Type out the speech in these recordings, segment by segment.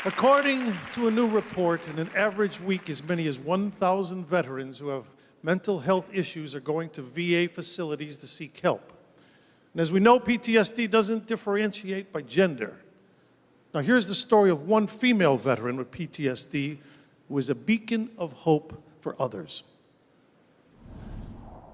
According to a new report, in an average week, as many as 1,000 veterans who have mental health issues are going to VA facilities to seek help. And as we know, PTSD doesn't differentiate by gender. Now, here's the story of one female veteran with PTSD who is a beacon of hope for others.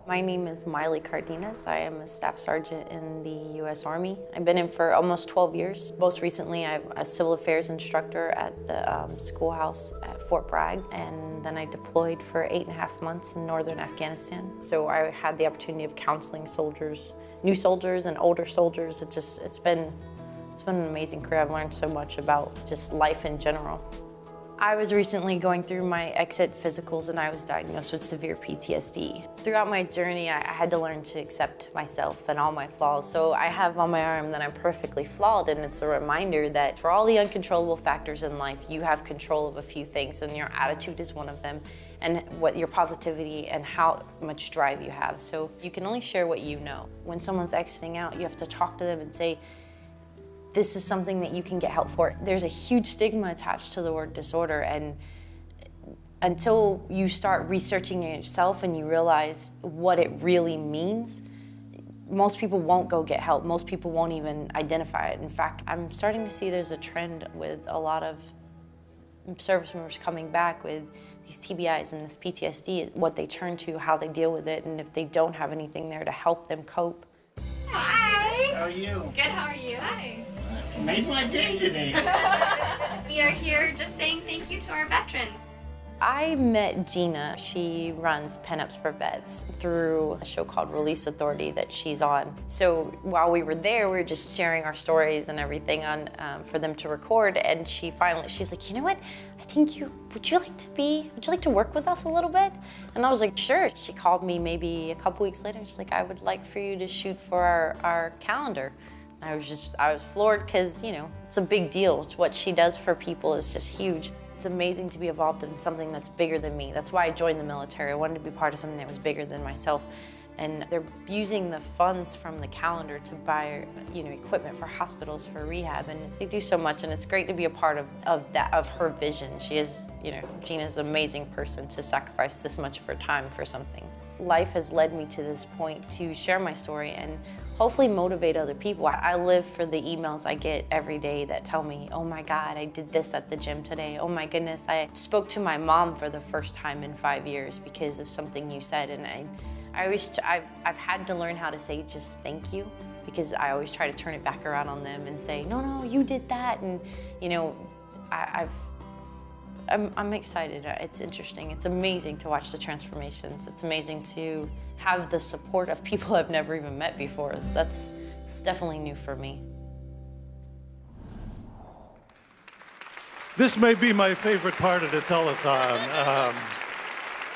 My name is Miley Cardenas. I am a staff sergeant in the U.S. Army. I've been in for almost 12 years. Most recently, I'm a civil affairs instructor at the schoolhouse at Fort Bragg, and then I deployed for 8.5 months in northern Afghanistan. So I had the opportunity of counseling soldiers, new soldiers and older soldiers. It's been an amazing career. I've learned so much about just life in general. I was recently going through my exit physicals and I was diagnosed with severe PTSD. Throughout my journey, I had to learn to accept myself and all my flaws. So I have on my arm that I'm perfectly flawed, and it's a reminder that for all the uncontrollable factors in life, you have control of a few things, and your attitude is one of them, and what your positivity and how much drive you have. So you can only share what you know. When someone's exiting out, you have to talk to them and say, this is something that you can get help for. There's a huge stigma attached to the word disorder, and until you start researching it yourself and you realize what it really means, most people won't go get help. Most people won't even identify it. In fact, I'm starting to see there's a trend with a lot of service members coming back with these TBIs and this PTSD, what they turn to, how they deal with it, and if they don't have anything there to help them cope. Hi. How are you? Good, how are you? Hi. Made my day today. We are here just saying thank you to our veterans. I met Gina. She runs Pinups for Vets through a show called Release Authority that she's on. So while we were there, we were just sharing our stories and everything on for them to record. And she's like, you know what? I think would you like to work with us a little bit? And I was like, sure. She called me maybe a couple weeks later. She's like, I would like for you to shoot for our calendar. I was floored because, you know, it's a big deal. It's what she does for people is just huge. It's amazing to be involved in something that's bigger than me. That's why I joined the military. I wanted to be part of something that was bigger than myself. And they're using the funds from the calendar to buy, you know, equipment for hospitals, for rehab, and they do so much. And it's great to be a part of her vision. She is, you know, Gina's an amazing person to sacrifice this much of her time for something. Life has led me to this point to share my story and hopefully motivate other people. I live for the emails I get every day that tell me, oh my God, I did this at the gym today. Oh my goodness, I spoke to my mom for the first time in 5 years because of something you said. And I've had to learn how to say just thank you, because I always try to turn it back around on them and say, no, you did that. And you know, I'm excited. It's interesting. It's amazing to watch the transformations. It's amazing to have the support of people I've never even met before. That's definitely new for me. This may be my favorite part of the telethon.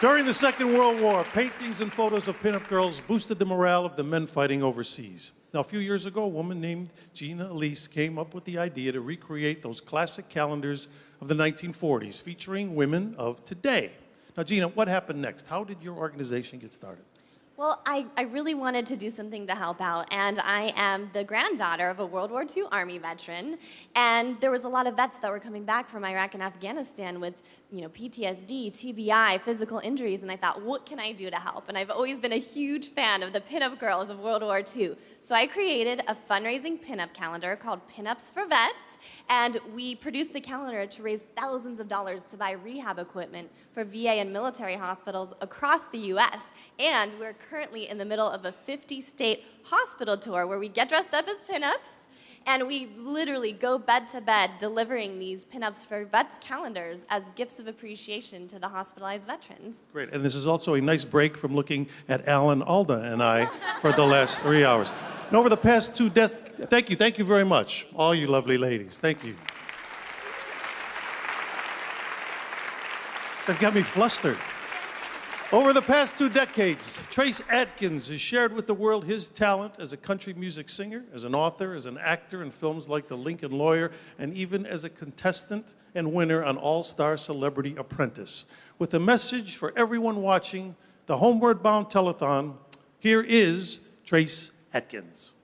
During the Second World War, paintings and photos of pinup girls boosted the morale of the men fighting overseas. Now, a few years ago, a woman named Gina Elise came up with the idea to recreate those classic calendars of the 1940s, featuring women of today. Now, Gina, what happened next? How did your organization get started? Well, I really wanted to do something to help out, and I am the granddaughter of a World War II Army veteran, and there was a lot of vets that were coming back from Iraq and Afghanistan with, you know, PTSD, TBI, physical injuries, and I thought, what can I do to help? And I've always been a huge fan of the pinup girls of World War II. So I created a fundraising pinup calendar called Pinups for Vets, and we produced the calendar to raise thousands of dollars to buy rehab equipment for VA and military hospitals across the U.S. And we're currently in the middle of a 50-state hospital tour where we get dressed up as pinups, and we literally go bed to bed delivering these Pinups for Vets calendars as gifts of appreciation to the hospitalized veterans. Great, and this is also a nice break from looking at Alan, Alda, and I for the last 3 hours. And over the past 2 days, thank you very much, all you lovely ladies, thank you. That got me flustered. Over the past 2 decades, Trace Adkins has shared with the world his talent as a country music singer, as an author, as an actor in films like The Lincoln Lawyer, and even as a contestant and winner on All-Star Celebrity Apprentice. With a message for everyone watching the Homeward Bound Telethon, here is Trace Adkins.